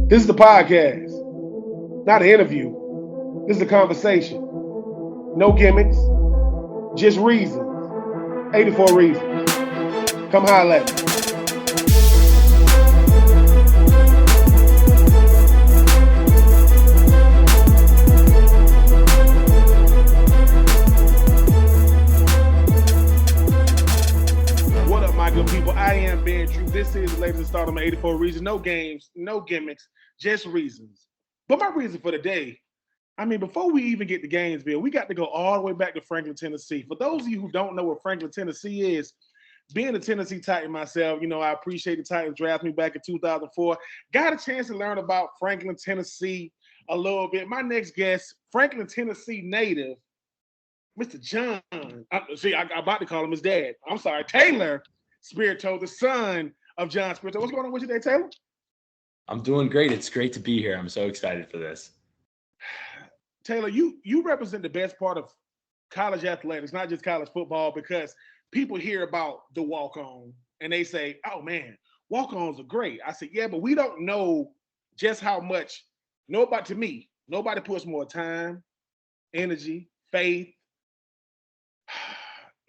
This is the podcast, not an interview. This is a conversation. No gimmicks, just reasons. 84 reasons. Come holler at me. What up, my good people? I am Ben True. This is the latest installment of 84 Reasons. No games, no gimmicks, just reasons. But my reason for the day, before we even get to Gainesville, we got to go all the way back to Franklin, Tennessee. For those of you who don't know what Franklin, Tennessee is, being a Tennessee Titan myself, I appreciate the Titans drafted me back in 2004. Got a chance to learn about Franklin, Tennessee a little bit. My next guest, Franklin, Tennessee native, Mr. John. I'm about to call him his dad. I'm sorry, Taylor Spierto, the son of John Spierto. What's going on with you today, Taylor? I'm doing great. It's great to be here. I'm so excited for this. Taylor, you represent the best part of college athletics, not just college football, because people hear about the walk-on and they say, oh man, walk-ons are great. I said, yeah, but we don't know just how much, nobody puts more time, energy, faith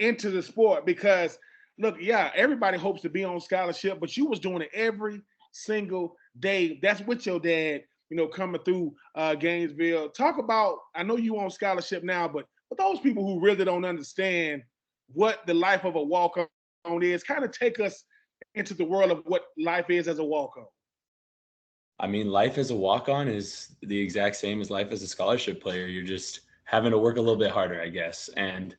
into the sport because, look, yeah, everybody hopes to be on scholarship, but you was doing it every single day. That's with your dad, coming through Gainesville. Talk about, I know you on scholarship now, but for those people who really don't understand what the life of a walk-on is, kind of take us into the world of what life is as a walk-on. Life as a walk-on is the exact same as life as a scholarship player. You're just having to work a little bit harder, I guess. And,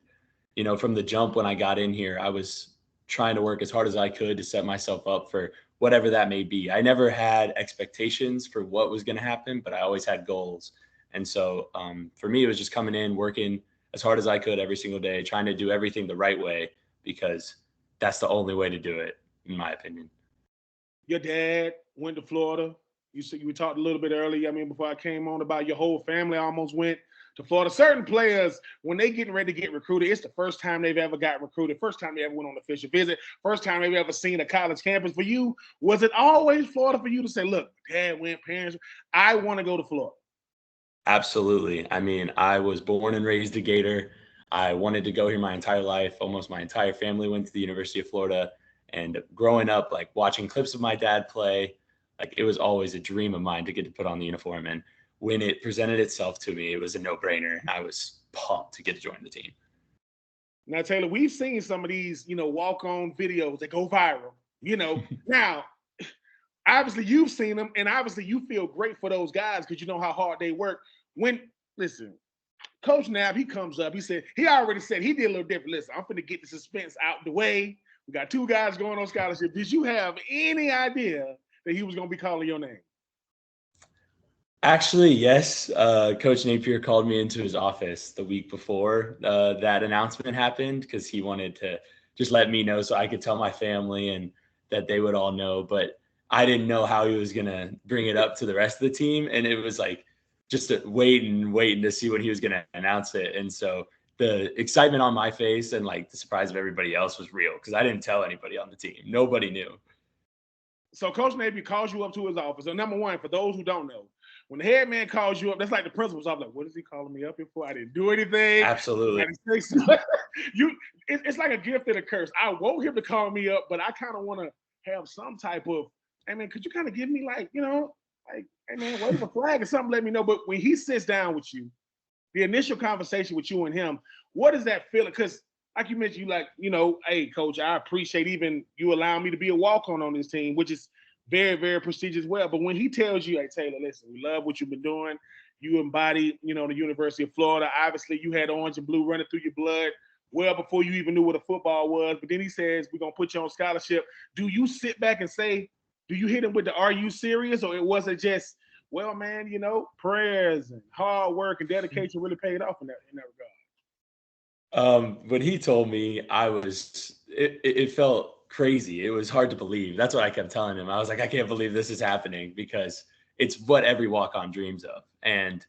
from the jump when I got in here, I was trying to work as hard as I could to set myself up for whatever that may be. I never had expectations for what was going to happen, but I always had goals. And so for me, it was just coming in, working as hard as I could every single day, trying to do everything the right way, because that's the only way to do it, in my opinion. Your dad went to Florida. We talked a little bit earlier, before I came on, about your whole family almost went to Florida. Certain players, when they getting ready to get recruited, it's the first time they've ever got recruited, first time they ever went on an official visit, first time they've ever seen a college campus. For you, was it always Florida for you to say, look, dad went, parents, I want to go to Florida? Absolutely. I was born and raised a Gator. I wanted to go here my entire life. Almost my entire family went to the University of Florida. And growing up, watching clips of my dad play, it was always a dream of mine to get to put on the uniform. And when it presented itself to me, it was a no-brainer. I was pumped to get to join the team. Now, Taylor, we've seen some of these, walk-on videos that go viral, Now, obviously you've seen them, and obviously you feel great for those guys because you know how hard they work. Listen, Coach Knapp, he comes up, he already said he did a little different. Listen, I'm finna get the suspense out the way. We got two guys going on scholarship. Did you have any idea that he was going to be calling your name? Actually, yes. Coach Napier called me into his office the week before that announcement happened because he wanted to just let me know so I could tell my family and that they would all know. But I didn't know how he was going to bring it up to the rest of the team. And it was just waiting to see when he was going to announce it. And so the excitement on my face and the surprise of everybody else was real because I didn't tell anybody on the team. Nobody knew. So Coach Napier calls you up to his office. So number one, for those who don't know, when the head man calls you up, that's like the principal's office. What is he calling me up here for? I didn't do anything. Absolutely. It's like a gift and a curse. I want him to call me up, but I kind of want to have some type of, could you kind of give me hey man, wave a flag or something, let me know. But when he sits down with you, the initial conversation with you and him, what is that feeling? Because like you mentioned, hey, coach, I appreciate even you allowing me to be a walk-on on this team, which is very, very prestigious as well. But when he tells you, hey, Taylor, listen, we love what you've been doing. You embody, the University of Florida. Obviously, you had orange and blue running through your blood well before you even knew what a football was. But then he says, we're going to put you on scholarship. Do you sit back and say, do you hit him with the, are you serious? Or it wasn't just, well, man, prayers and hard work and dedication really paid off in that regard? When he told me, it felt crazy. It was hard to believe. That's what I kept telling him. I was like, I can't believe this is happening because it's what every walk-on dreams of. And,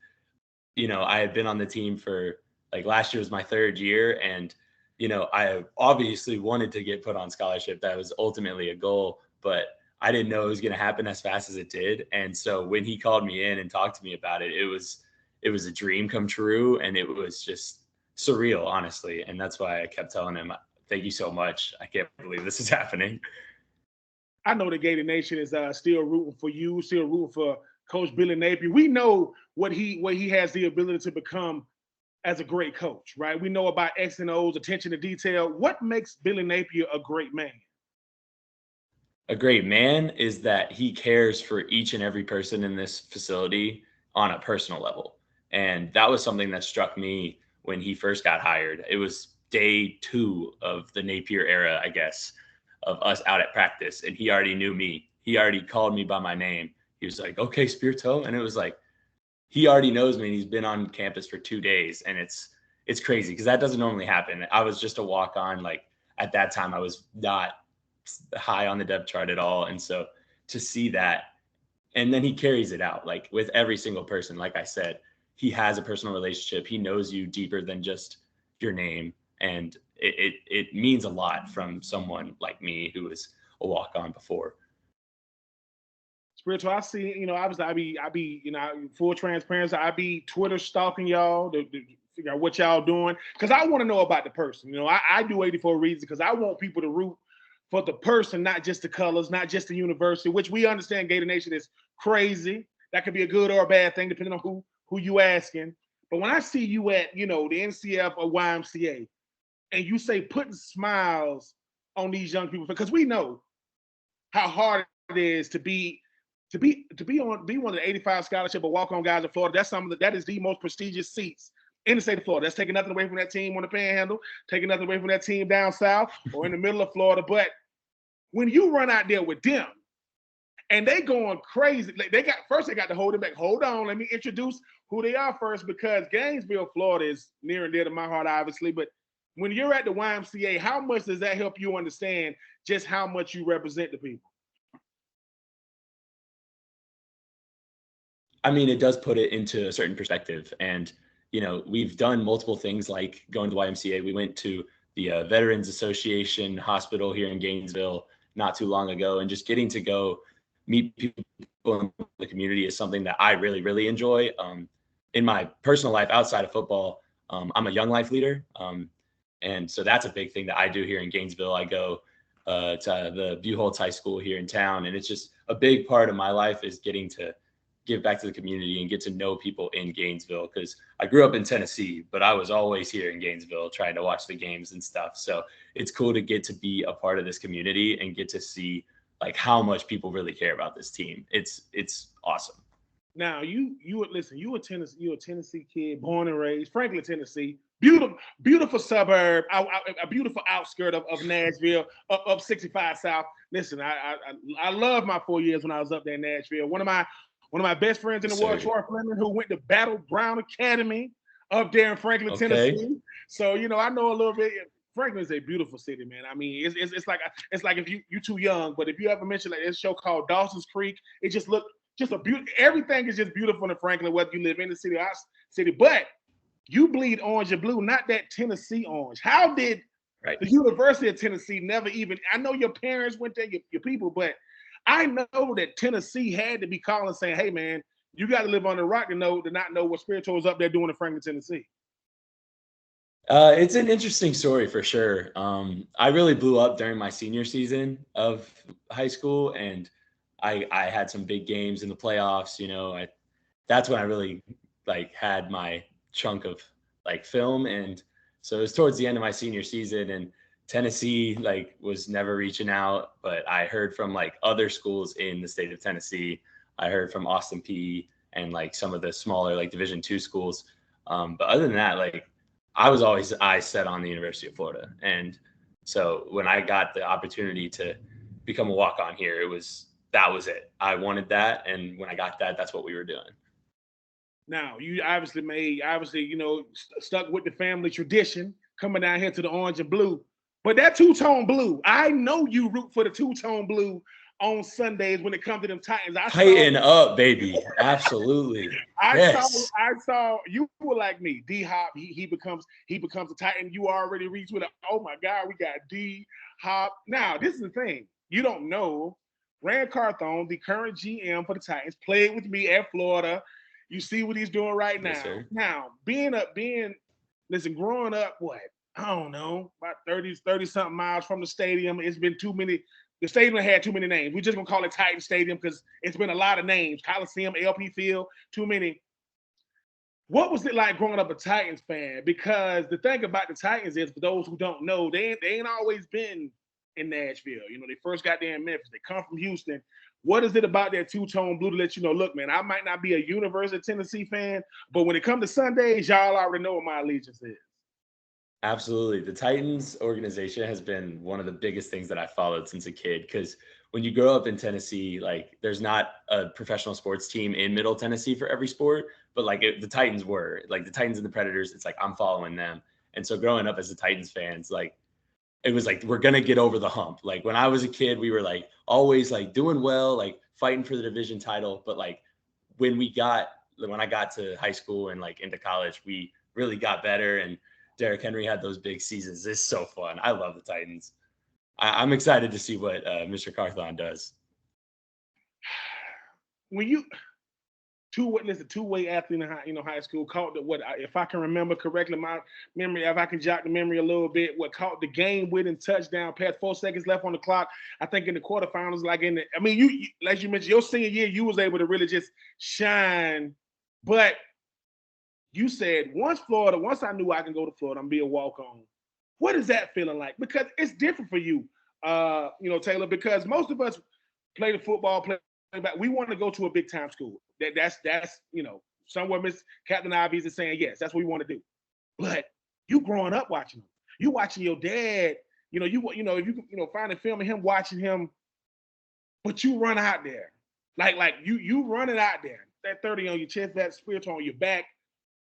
I had been on the team for last year was my third year. And, I obviously wanted to get put on scholarship. That was ultimately a goal, but I didn't know it was going to happen as fast as it did. And so when he called me in and talked to me about it, it was a dream come true. And it was just surreal, honestly. And that's why I kept telling him, thank you so much. I can't believe this is happening. I know the Gator Nation is still rooting for you, still rooting for Coach Billy Napier. We know what he has the ability to become as a great coach, right? We know about X and O's, attention to detail. What makes Billy Napier a great man? A great man is that he cares for each and every person in this facility on a personal level. And that was something that struck me when he first got hired. It was day 2 of the Napier era, I guess, of us out at practice. And he already knew me. He already called me by my name. He was like, okay, Spierto. And it was like, he already knows me and he's been on campus for 2 days. And it's crazy because that doesn't normally happen. I was just a walk on. Like at that time, I was not high on the depth chart at all. And so to see that, and then he carries it out like with every single person. Like I said, he has a personal relationship. He knows you deeper than just your name. And it means a lot from someone like me who was a walk on before. Spiritual, I see, obviously I be, full transparency. I be Twitter stalking y'all to figure out what y'all doing. Cause I want to know about the person. I do 84 reasons because I want people to root for the person, not just the colors, not just the university, which we understand Gator Nation is crazy. That could be a good or a bad thing, depending on who you asking. But when I see you at, the NCF or YMCA, and you say putting smiles on these young people, because we know how hard it is to be one of the 85 scholarship or walk-on guys in Florida. That is the most prestigious seats in the state of Florida. That's taking nothing away from that team on the Panhandle, taking nothing away from that team down south or in the middle of Florida. But when you run out there with them and they going crazy, they got to hold it back. Hold on, let me introduce who they are first, because Gainesville, Florida is near and dear to my heart, obviously. But when you're at the YMCA, how much does that help you understand just how much you represent the people? I mean, it does put it into a certain perspective. And, we've done multiple things like going to the YMCA. We went to the Veterans Association Hospital here in Gainesville not too long ago, and just getting to go meet people in the community is something that I really, really enjoy. In my personal life outside of football, I'm a Young Life leader. And so that's a big thing that I do here in Gainesville. I go to the Buchholz High School here in town. And it's just a big part of my life is getting to give back to the community and get to know people in Gainesville, because I grew up in Tennessee, but I was always here in Gainesville trying to watch the games and stuff. So it's cool to get to be a part of this community and get to see like how much people really care about this team. It's awesome. Now you a Tennessee kid, born and raised, Franklin, Tennessee. Beautiful suburb, a beautiful outskirt of Nashville, up 65 South. Listen, I love my 4 years when I was up there in Nashville. One of my best friends in the world, Troy Fleming, who went to Battle Brown Academy up there in Franklin, Tennessee. So I know a little bit. Franklin is a beautiful city, man. I mean, it's like if you too young, but if you ever mention like this show called Dawson's Creek, it just looked just a beautiful. Everything is just beautiful in Franklin, whether you live in the city or out city. But you bleed orange and blue, not that Tennessee orange. How did the University of Tennessee never even? I know your parents went there, your people, but I know that Tennessee had to be calling saying, "Hey, man, you got to live on the rock to not know what Spierto is up there doing in Franklin, Tennessee." It's an interesting story for sure. I really blew up during my senior season of high school, and I had some big games in the playoffs. That's when I really had my chunk of film, and so it was towards the end of my senior season, and Tennessee was never reaching out, but I heard from other schools in the state of Tennessee. I heard from Austin P and some of the smaller Division II schools. But other than that, I was always eyes set on the University of Florida. And so when I got the opportunity to become a walk-on here, that was it. I wanted that. And when I got that, that's what we were doing. Now, you obviously stuck with the family tradition, coming down here to the orange and blue. But that two-tone blue, I know you root for the two-tone blue on Sundays when it comes to them Titans. Tighten up, baby. Absolutely. I saw you were like me. D-Hop, he becomes a Titan. You already reached with oh my God, we got D-Hop. Now, this is the thing. You don't know, Rand Carthon, the current GM for the Titans, played with me at Florida. You see what he's doing right Yes, now. sir. Now, listen, growing up, what? I don't know, about 30 something miles from the stadium. It's been too many. The stadium had too many names. We're just gonna call it Titan Stadium because it's been a lot of names. Coliseum, LP Field, too many. What was it like growing up a Titans fan? Because the thing about the Titans is, for those who don't know, they ain't always been in Nashville. You know, they first got there in Memphis. They come from Houston. What is it about that two-tone blue to let you know, look, man, I might not be a University of Tennessee fan, but when it comes to Sundays, y'all already know what my allegiance is. Absolutely. The Titans organization has been one of the biggest things that I followed since a kid because when you grow up in Tennessee, like there's not a professional sports team in Middle Tennessee for every sport, but like the Titans were like the Titans and the Predators. It's like I'm following them. And so growing up as a Titans fans, like it was like we're gonna get over the hump. Like when I was a kid, we were like always like doing well, like fighting for the division title. But like when I got to high school and like into college, we really got better and Derrick Henry had those big seasons. It's so fun. I love the Titans. I'm excited to see what Mr. Carthon does. When you two-way athlete in high school caught the what if I can remember correctly, my memory, if I can jot the memory a little bit, what caught the game-winning touchdown past 4 seconds left on the clock. I think in the quarterfinals, you like you mentioned, your senior year, you was able to really just shine. But you said once I knew I can go to Florida and be a walk-on. What is that feeling like? Because it's different for you, Taylor. Because most of us play the football, play back. We want to go to a big time school. That's somewhere Miss Captain Ivy's is saying yes. That's what we want to do. But you growing up watching them, you watching your dad. If you find a film of him watching him, but you run out there, like you running out there, that 30 on your chest, that Spierto on your back.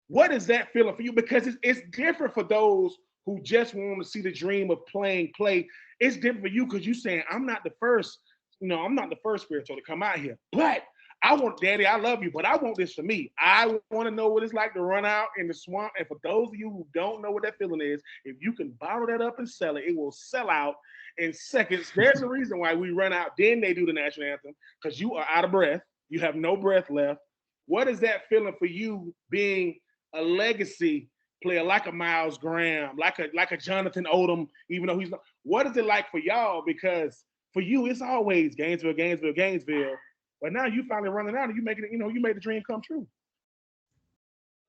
What is that feeling for you? Because it's different for those who just want to see the dream of playing play. It's different for you because you're saying, I'm not the first Spierto to come out here. But I want, Daddy, I love you, but I want this for me. I want to know what it's like to run out in the swamp. And for those of you who don't know what that feeling is, if you can bottle that up and sell it, it will sell out in seconds. There's a reason why we run out. Then they do the national anthem because you are out of breath. You have no breath left. What is that feeling for you being a legacy player like a Miles Graham, like a Jonathan Odom, even though he's not? What is it like for y'all? Because for you, it's always Gainesville, Gainesville, Gainesville. But now you finally running out and you making it, you made the dream come true.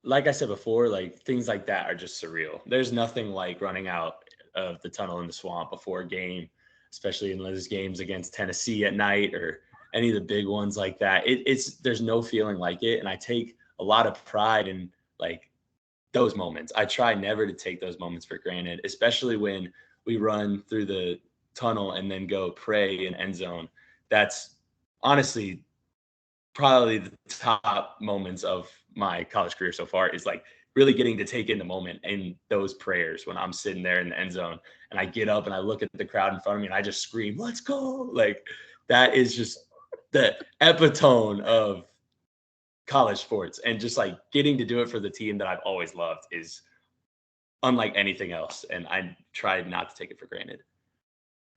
Like I said before, like things like that are just surreal. There's nothing like running out of the tunnel in the swamp before a game, especially in those games against Tennessee at night or any of the big ones like that. There's no feeling like it. And I take a lot of pride in like those moments. I try never to take those moments for granted, especially when we run through the tunnel and then go pray in end zone. That's honestly probably the top moments of my college career so far, is like really getting to take in the moment in those prayers when I'm sitting there in the end zone and I get up and I look at the crowd in front of me and I just scream, let's go. Like that is just the epitome of college sports, and just like getting to do it for the team that I've always loved is unlike anything else. And I try not to take it for granted.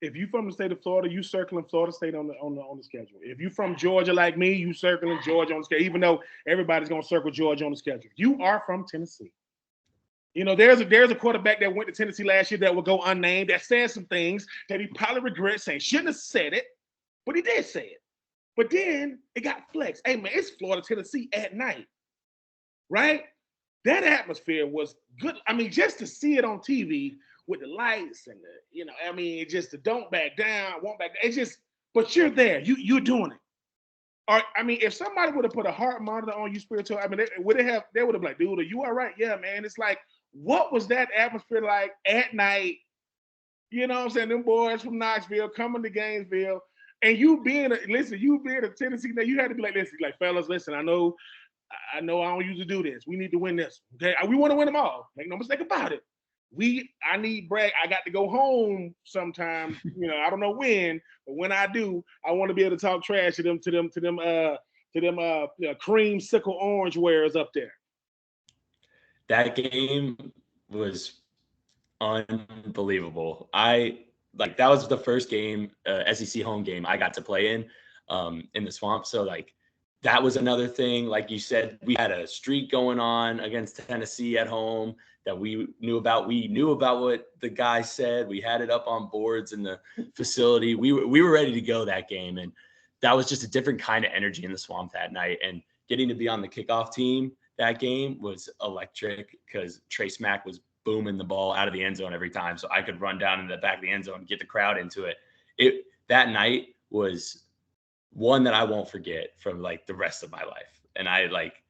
If you from the state of Florida, you circling Florida State on the schedule. If you from Georgia like me, you circling Georgia on the schedule, even though everybody's gonna circle Georgia on the schedule. You are from Tennessee. There's a quarterback that went to Tennessee last year that will go unnamed, that said some things that he probably regrets saying. Shouldn't have said it, but he did say it. But then it got flexed. Hey man, it's Florida, Tennessee at night, right? That atmosphere was good. I mean, just to see it on TV with the lights and just the don't back down, won't back down. It's just, but you're there. You're doing it. Or if somebody would have put a heart monitor on you, Spiritual, they would have been like, dude, are you all right? Yeah, man. It's like, what was that atmosphere like at night? You know what I'm saying? Them boys from Knoxville coming to Gainesville, and you being a Tennessee, you had to be like, listen, like, fellas, listen, I know I don't usually do this. We need to win this. Okay, we want to win them all. Make no mistake about it. I need Bragg. I got to go home sometimes. I don't know when, but when I do, I want to be able to talk trash to them creamsicle orange wearers up there. That game was unbelievable. I like that was the first game, SEC home game I got to play in the Swamp. So like that was another thing. Like you said, we had a streak going on against Tennessee at home that we knew about. We knew about what the guy said. We had it up on boards in the facility. We were ready to go that game. And that was just a different kind of energy in the Swamp that night. And getting to be on the kickoff team that game was electric because Trace Mack was booming the ball out of the end zone every time. So I could run down in the back of the end zone and get the crowd into it. That night was one that I won't forget from like the rest of my life. And I like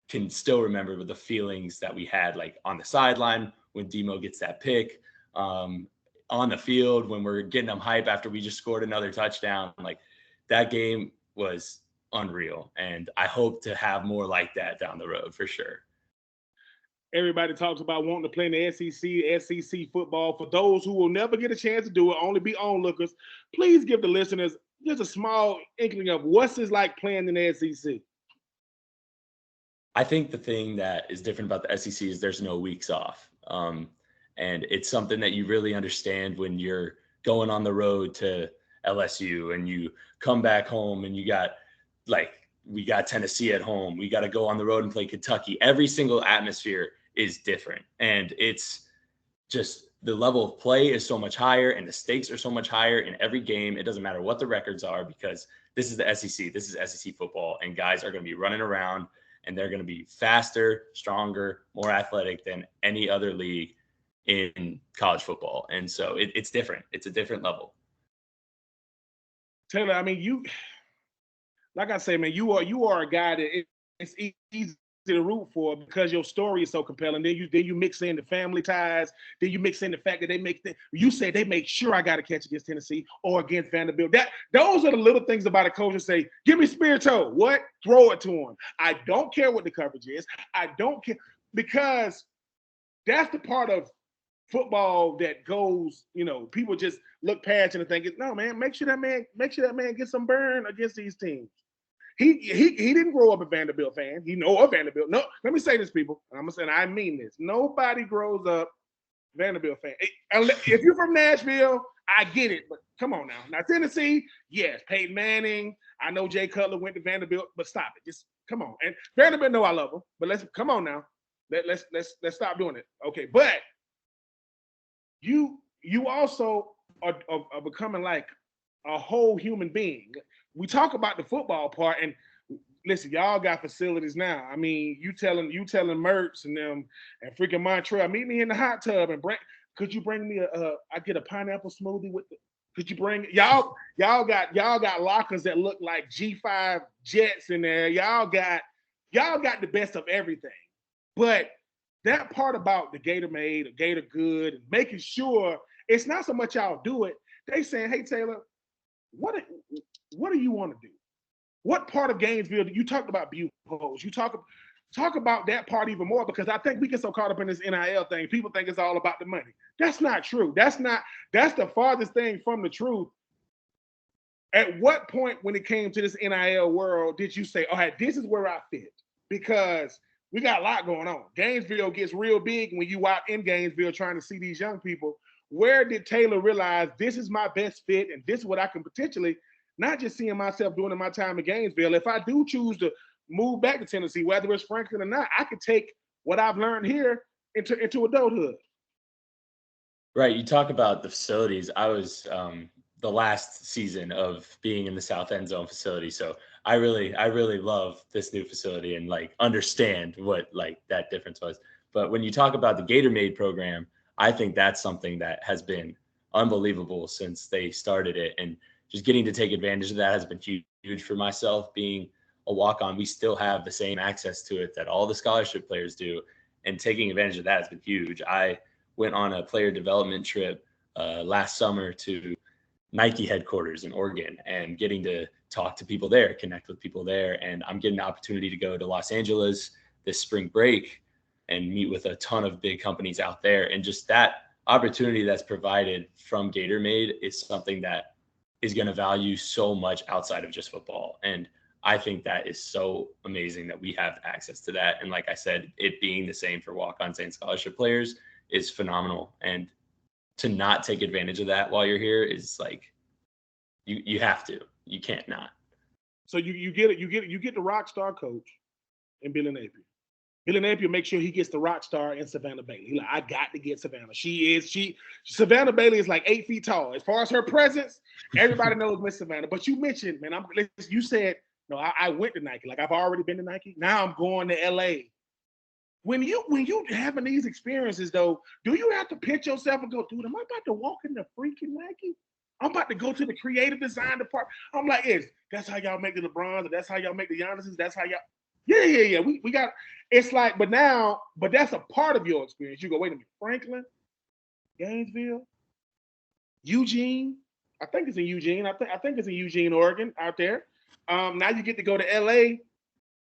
can still remember the feelings that we had like on the sideline when Demo gets that pick, on the field when we're getting them hype after we just scored another touchdown. Like that game was unreal. And I hope to have more like that down the road for sure. Everybody talks about wanting to play in the SEC football. For those who will never get a chance to do it, only be onlookers, please give the listeners just a small inkling of what's it like playing in the SEC. I think the thing that is different about the SEC is there's no weeks off. And it's something that you really understand when you're going on the road to LSU and you come back home and you got like, we got Tennessee at home. We got to go on the road and play Kentucky. Every single atmosphere is different. And it's just the level of play is so much higher and the stakes are so much higher in every game. It doesn't matter what the records are because this is the SEC. This is SEC football. And guys are going to be running around and they're going to be faster, stronger, more athletic than any other league in college football. And so it's different. It's a different level. Taylor, I mean, like I say, man, you are a guy that it's easy to root for because your story is so compelling. Then you mix in the family ties. Then you mix in the fact that you say they make sure I got to catch against Tennessee or against Vanderbilt. Those are the little things about a coach that say, give me Spierto. What? Throw it to him. I don't care what the coverage is. I don't care because that's the part of football that goes, people just look past and think, no, man, make sure that man gets some burn against these teams. He didn't grow up a Vanderbilt fan. He know a Vanderbilt. No, let me say this, people. I mean this. Nobody grows up Vanderbilt fan. If you're from Nashville, I get it, but come on now. Now Tennessee, yes, Peyton Manning. I know Jay Cutler went to Vanderbilt, but stop it. Just come on. And Vanderbilt know I love them, but let's come on now. Let's stop doing it. Okay, but you also are becoming like a whole human being. We talk about the football part, and listen, y'all got facilities now. I mean, you telling Mertz and them and freaking Montreal, meet me in the hot tub and could you bring me I get a pineapple smoothie with could you bring y'all got lockers that look like G5 jets in there. Y'all got the best of everything. But that part about the Gator made, the Gator good, and making sure it's not so much y'all do it. They saying, hey Taylor, what do you want to do? What part of Gainesville do you talk about Buchholz? You talk about that part even more because I think we get so caught up in this NIL thing. People think it's all about the money. That's not true. That's the farthest thing from the truth. At what point when it came to this NIL world did you say, all right, this is where I fit? Because we got a lot going on. Gainesville gets real big when you out in Gainesville trying to see these young people. Where did Taylor realize this is my best fit and this is what I can potentially not just seeing myself doing in my time in Gainesville? If I do choose to move back to Tennessee, whether it's Franklin or not, I could take what I've learned here into adulthood. Right. You talk about the facilities. I was the last season of being in the South End Zone facility. So I really love this new facility and like understand what like that difference was. But when you talk about the Gator Made program, I think that's something that has been unbelievable since they started it. And just getting to take advantage of that has been huge for myself. Being a walk-on, we still have the same access to it that all the scholarship players do. And taking advantage of that has been huge. I went on a player development trip last summer to Nike headquarters in Oregon and getting to talk to people there, connect with people there. And I'm getting the opportunity to go to Los Angeles this spring break and meet with a ton of big companies out there. And just that opportunity that's provided from Gator Made is something that is going to value so much outside of just football. And I think that is so amazing that we have access to that. And like I said, it being the same for walk-ons and scholarship players is phenomenal. And to not take advantage of that while you're here is like, you have to. You can't not. So you get it. You get the rock star coach in Billy Napier. Billy Napier makes sure he gets the rock star in Savannah Bailey. He's like, I got to get Savannah. Savannah Bailey is like 8 feet tall. As far as her presence, everybody knows Miss Savannah. But you mentioned, man, you said, no, I went to Nike. Like I've already been to Nike. Now I'm going to LA. When you having these experiences though, do you have to pinch yourself and go, dude, am I about to walk in the freaking Nike? I'm about to go to the creative design department. I'm like, that's how y'all make the LeBrons, that's how y'all make the Giannis's, that's how y'all. Yeah. We got. It's like, but that's a part of your experience. You go, wait a minute, Franklin, Gainesville, Eugene. I think it's in Eugene. I think it's in Eugene, Oregon, out there. Now you get to go to LA.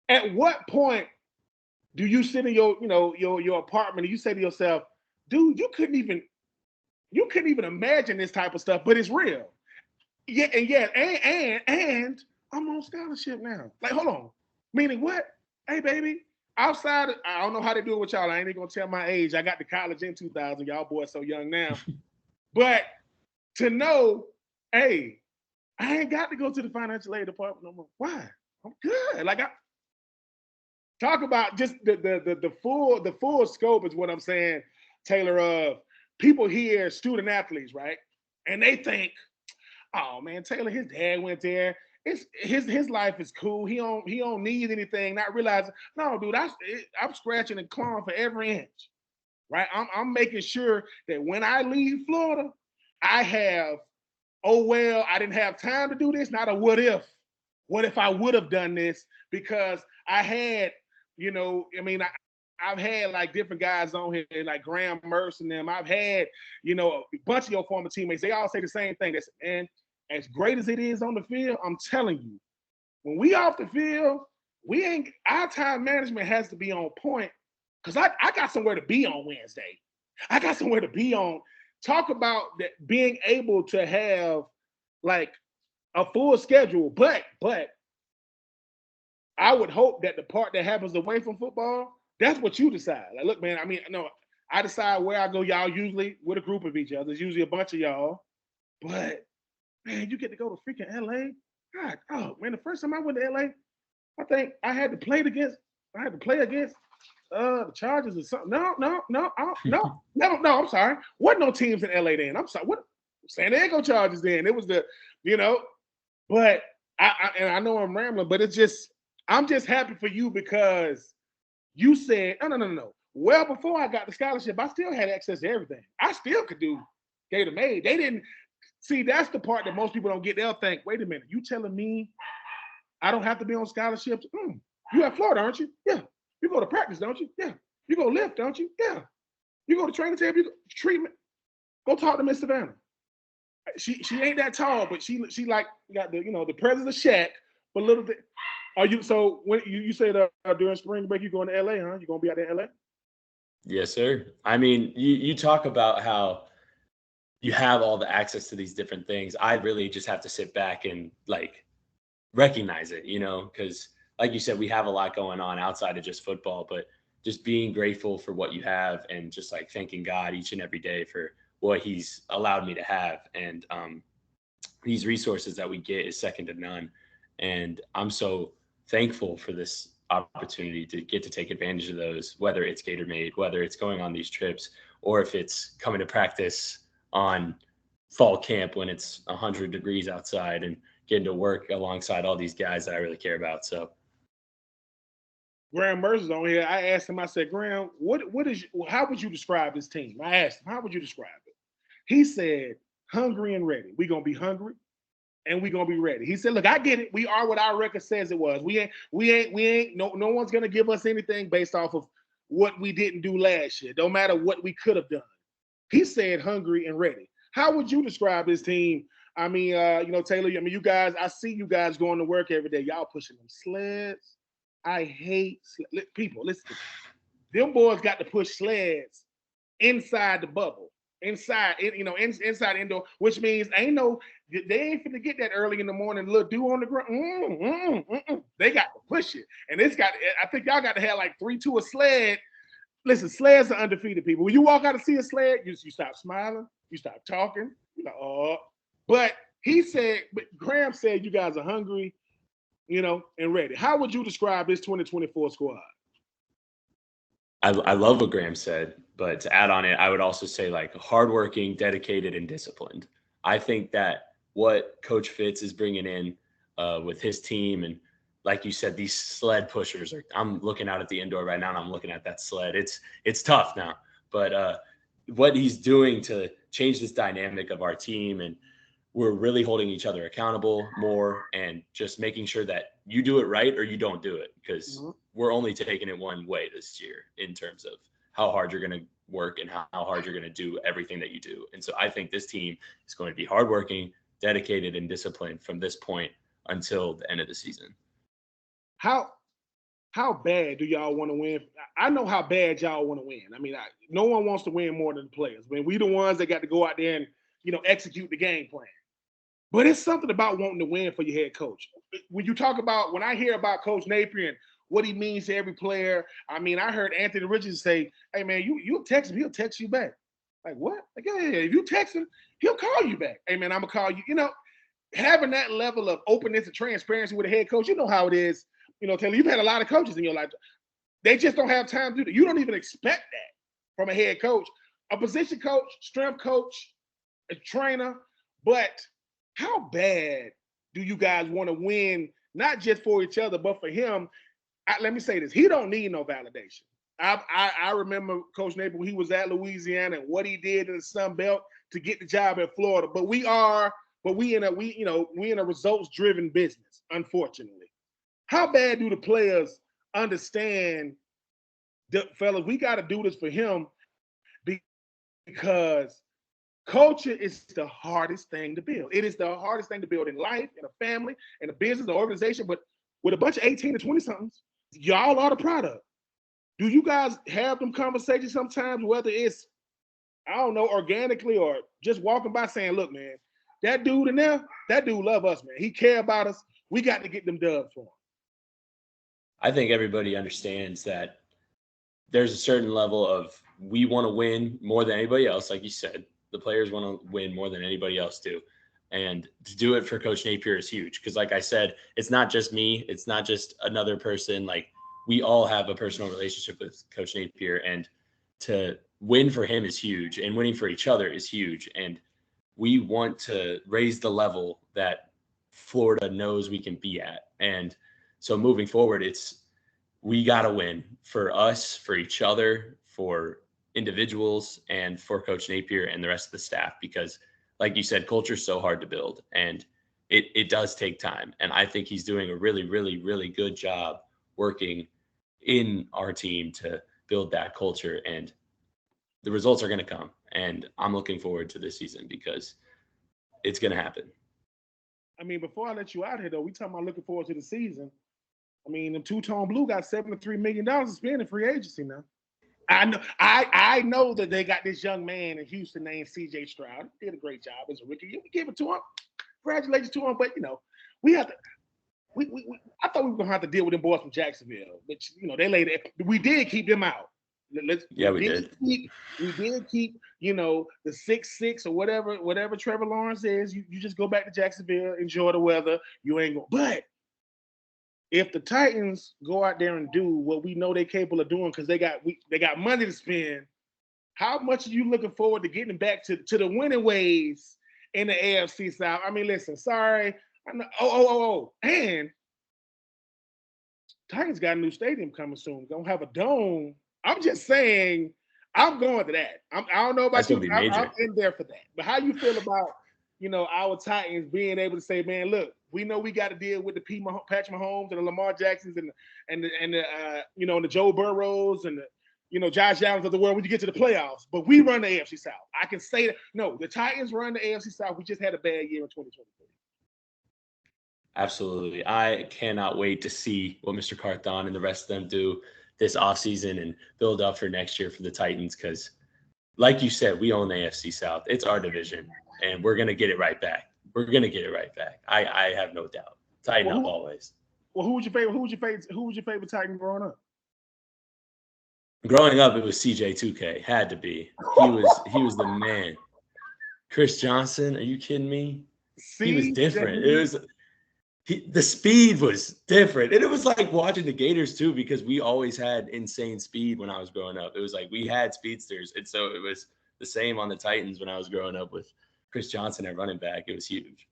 At what point do you sit in your apartment and you say to yourself, dude, you couldn't even imagine this type of stuff, but it's real. Yeah, and I'm on scholarship now. Like, hold on. Meaning what? Hey, baby, I don't know how they do it with y'all. I ain't even gonna tell my age. I got to college in 2000. Y'all boys so young now. But to know, hey, I ain't got to go to the financial aid department no more. Why? I'm good. Like, talk about just the full scope is what I'm saying, Taylor, of people here, student athletes, right? And they think, oh man, Taylor, his dad went there. His life is cool. He don't need anything. Not realizing, no, dude, I'm scratching and clawing for every inch, right? I'm making sure that when I leave Florida, I have, oh well, I didn't have time to do this. Not a what if. What if I would have done this? Because I had, I've had like different guys on here, like Graham Merce and them. I've had, a bunch of your former teammates. They all say the same thing. And as great as it is on the field, I'm telling you, when we off the field, our time management has to be on point. Because I got somewhere to be on Wednesday. I got somewhere to be on. Talk about that, being able to have like a full schedule, but I would hope that the part that happens away from football, that's what you decide. Like, look, man, I decide where I go. Y'all usually with a group of each other. There's usually a bunch of y'all. But, man, you get to go to freaking LA. God, oh, man, the first time I went to LA, I think I had to play against the Chargers or something. No, I'm sorry. Wasn't no teams in LA then. I'm sorry. What? San Diego Chargers then. It was but I know I'm rambling, but I'm just happy for you because you said, no. Well, before I got the scholarship, I still had access to everything. I still could do Gator Made. They didn't see, that's the part that most people don't get. They'll think, wait a minute, you telling me I don't have to be on scholarships? You at Florida, aren't you? Yeah. You go to practice, don't you? Yeah. You go lift, don't you? Yeah. You go to training camp, you go treatment. Go talk to Miss Savannah. She ain't that tall, but she like got the presence of Shaq, but a little bit. Are you so when you said during spring break you going to LA, huh? You gonna be out there in LA? Yes, sir. I mean, you talk about how you have all the access to these different things. I really just have to sit back and like recognize it, because like you said, we have a lot going on outside of just football, but just being grateful for what you have and just like thanking God each and every day for what he's allowed me to have. And these resources that we get is second to none. And I'm so thankful for this opportunity to get to take advantage of those, whether it's Gator Made, whether it's going on these trips, or if it's coming to practice on fall camp when it's 100 degrees outside and getting to work alongside all these guys that I really care about. So Graham Mercer's on here. I asked him, I said, Graham, how would you describe this team? I asked him, how would you describe it? He said, hungry and ready. We're going to be hungry and we're going to be ready. He said, look, I get it. We are what our record says it was. We ain't, no one's going to give us anything based off of what we didn't do last year. No matter what we could have done. He said, hungry and ready. How would you describe this team? I mean, Taylor, you guys, I see you guys going to work every day. Y'all pushing them sleds. I hate people. Listen to me. Them boys got to push sleds inside the bubble, inside indoor, which means they ain't finna get that early in the morning. Little dew on the ground. They got to push it, and I think y'all got to have like 3-2 a sled listen, sleds are undefeated people. When you walk out to see a sled, you stop smiling, you stop talking, you're like, oh. But Graham said you guys are hungry, and ready. How would you describe this 2024 squad? I love what Graham said, but to add on it, I would also say like hardworking, dedicated, and disciplined. I think that what Coach Fitz is bringing in with his team, and like you said, these sled pushers. I'm looking out at the indoor right now, and I'm looking at that sled. It's tough now, but what he's doing to change this dynamic of our team, and we're really holding each other accountable more, and just making sure that you do it right or you don't do it, because we're only taking it one way this year in terms of how hard you're going to work and how hard you're going to do everything that you do. And so I think this team is going to be hardworking, dedicated, and disciplined from this point until the end of the season. How bad do y'all want to win? I know how bad y'all want to win. I mean, no one wants to win more than the players. I mean, we the ones that got to go out there and, execute the game plan. But it's something about wanting to win for your head coach. When I hear about Coach Napier and what he means to every player, I mean, I heard Anthony Richardson say, hey, man, you'll text him, he'll text you back. Like, what? Like, yeah, if you text him, he'll call you back. Hey, man, I'm going to call you. Having that level of openness and transparency with a head coach, you know how it is. Taylor, you've had a lot of coaches in your life. They just don't have time to do that. You don't even expect that from a head coach, a position coach, strength coach, a trainer. But how bad do you guys want to win, not just for each other, but for him? Let me say this. He don't need no validation. I remember Coach Napier when he was at Louisiana and what he did in the Sun Belt to get the job at Florida. But we in a results-driven business, unfortunately. How bad do the players understand fellas, we got to do this for him, because culture is the hardest thing to build. It is the hardest thing to build in life, in a family, in a business, an organization. But with a bunch of 18 to 20-somethings, y'all are the product. Do you guys have them conversations sometimes, whether it's, I don't know, organically or just walking by saying, look, man, that dude in there, that dude love us, man. He care about us. We got to get them dubs for him. I think everybody understands that there's a certain level of, we want to win more than anybody else. Like you said, the players want to win more than anybody else do. And to do it for Coach Napier is huge. Because like I said, it's not just me. It's not just another person. Like, we all have a personal relationship with Coach Napier. And to win for him is huge. And winning for each other is huge. And we want to raise the level that Florida knows we can be at. And so moving forward, we got to win for us, for each other, for individuals, and for Coach Napier and the rest of the staff, because like you said, culture is so hard to build, and it does take time. And I think he's doing a really, really, really good job working in our team to build that culture, and the results are going to come. And I'm looking forward to this season because it's going to happen. I mean, before I let you out here, though, we talking about looking forward to the season. I mean, the Two-Tone Blue got $73 million to spend in free agency now. I know that they got this young man in Houston named C.J. Stroud. He did a great job as a rookie. We give it to him. Congratulations to him. But, we have to I thought we were going to have to deal with them boys from Jacksonville. Which, they laid it. We did keep them out. We did. We did keep, the 6'6" or whatever Trevor Lawrence is. You just go back to Jacksonville, enjoy the weather. You ain't going. But if the Titans go out there and do what we know they're capable of doing, because they got money to spend, how much are you looking forward to getting back to the winning ways in the AFC South? I mean, listen, sorry. I know, and Titans got a new stadium coming soon. Gonna have a dome. I'm just saying, I'm going to that. I don't know about you. I'm in there for that. But how you feel about, our Titans being able to say, man, look, we know we got to deal with the Patrick Mahomes and the Lamar Jacksons and the Joe Burrows and the Josh Allens of the world when you get to the playoffs. But we run the AFC South. I can say that. No, the Titans run the AFC South. We just had a bad year in 2023. Absolutely. I cannot wait to see what Mr. Carthon and the rest of them do this offseason and build up for next year for the Titans, because like you said, we own the AFC South. It's our division, and we're going to get it right back. I have no doubt. Tighten up always. Well, who was your favorite Titan growing up? Growing up, it was CJ2K. Had to be. He was the man. Chris Johnson, are you kidding me? He was different. The speed was different. And it was like watching the Gators too, because we always had insane speed when I was growing up. It was like we had speedsters. And so it was the same on the Titans when I was growing up with Chris Johnson at running back. It was huge.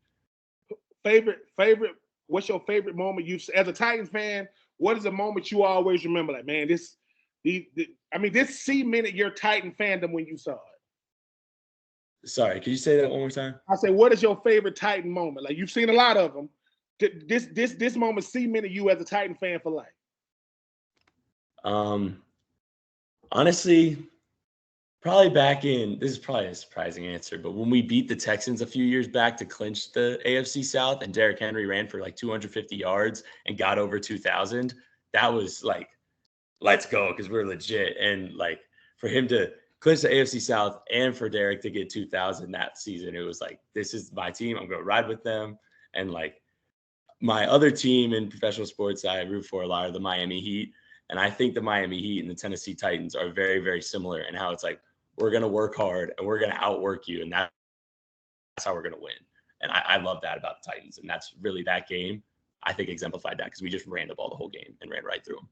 Favorite, what's your favorite moment as a Titans fan, what is a moment you always remember? Like, man, this cemented your Titan fandom when you saw it. Sorry, could you say that one more time? I say, what is your favorite Titan moment? Like, you've seen a lot of them. This moment cemented you as a Titan fan for life. Honestly, probably this is probably a surprising answer, but when we beat the Texans a few years back to clinch the AFC South and Derrick Henry ran for like 250 yards and got over 2,000, that was like, let's go, because we're legit. And like for him to clinch the AFC South and for Derrick to get 2,000 that season, it was like, this is my team. I'm going to ride with them. And like my other team in professional sports I root for a lot are the Miami Heat. And I think the Miami Heat and the Tennessee Titans are very, very similar in how it's like, we're going to work hard and we're going to outwork you. And that's how we're going to win. And I love that about the Titans. And that's really that game, I think, exemplified that, because we just ran the ball the whole game and ran right through them.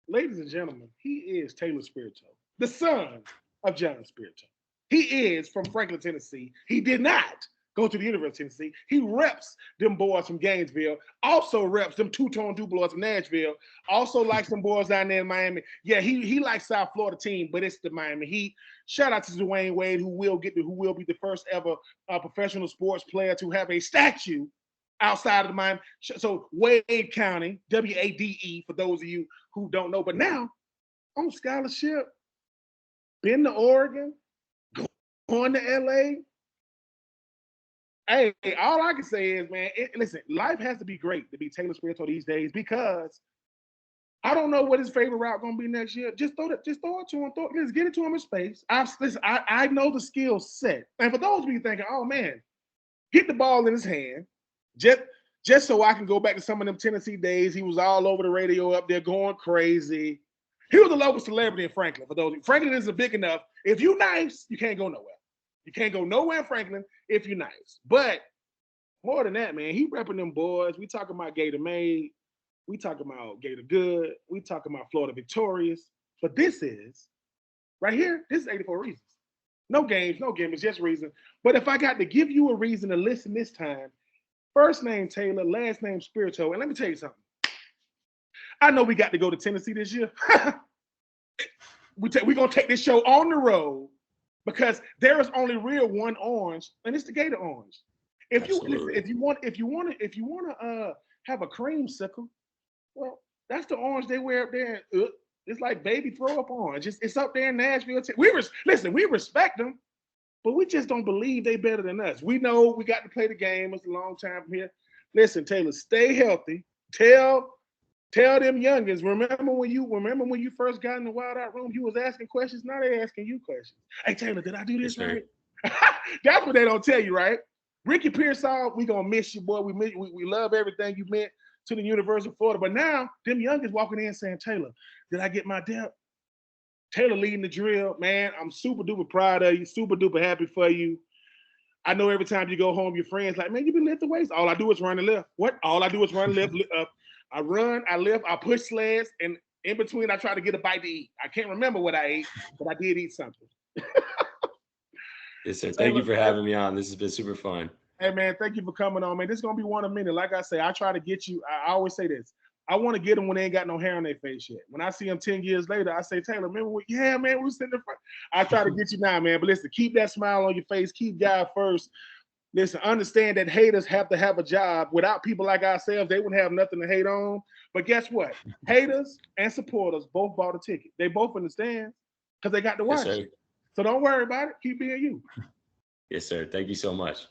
Ladies and gentlemen, he is Taylor Spierto, the son of John Spierto. He is from Franklin, Tennessee. He did not go to the University of Tennessee. He reps them boys from Gainesville, also reps them two-tone Dubois from Nashville, also likes them boys down there in Miami. Yeah, he likes South Florida team, but it's the Miami Heat. Shout out to Dwayne Wade, who will be the first ever professional sports player to have a statue outside of the Miami. So Wade County, W-A-D-E, for those of you who don't know. But now, on scholarship, been to Oregon, going to L.A., hey, all I can say is, man, listen, life has to be great to be Taylor Spierto these days, because I don't know what his favorite route going to be next year. Just throw it to him. Let's get it to him in space. I know the skill set. And for those of you thinking, oh, man, get the ball in his hand, just so I can go back to some of them Tennessee days. He was all over the radio up there going crazy. He was a local celebrity in Franklin. For those of you, Franklin isn't big enough. If you nice, you can't go nowhere. You can't go nowhere in Franklin if you're nice. But more than that, man, he repping them boys. We talking about Gator Made. We talking about Gator Good. We talking about Florida Victorious. But this is, right here, this is 84 Reasons. No games, no gimmicks, just reason. But if I got to give you a reason to listen this time, first name Taylor, last name Spierto. And let me tell you something. I know we got to go to Tennessee this year. We're going to take this show on the road, because there is only real one orange, and it's the Gator orange. If you want to have a creamsicle, well, that's the orange they wear up there. It's like baby throw up orange. It's up there in Nashville. We respect them, but we just don't believe they better than us. We know we got to play the game. It's a long time from here. Listen, Taylor, stay healthy. Tell them youngins, remember when you first got in the wild out room, you was asking questions. Now they're asking you questions. Hey, Taylor, did I do this right? That's what they don't tell you, right? Ricky Pearsall, we gonna miss you, boy. We love everything you meant to the University of Florida. But now, them youngins walking in saying, Taylor, did I get my depth? Taylor leading the drill. Man, I'm super duper proud of you, super duper happy for you. I know every time you go home, your friends like, man, you been lifting weights. All I do is run and lift. What? All I do is run and lift. I run, I lift, I push sleds, and in between, I try to get a bite to eat. I can't remember what I ate, but I did eat something. Yes, sir. Thank you for having me on. This has been super fun. Hey, man, thank you for coming on, man. This is going to be one a minute. Like I say, I try to get you. I always say this. I want to get them when they ain't got no hair on their face yet. When I see them 10 years later, I say, Taylor, remember what? Yeah, man, we was sitting in front. I try to get you now, man. But listen, keep that smile on your face. Keep God first. Listen, understand that haters have to have a job. Without people like ourselves, they wouldn't have nothing to hate on. But guess what? Haters and supporters both bought a ticket. They both understand because they got to watch it. So don't worry about it. Keep being you. Yes, sir. Thank you so much.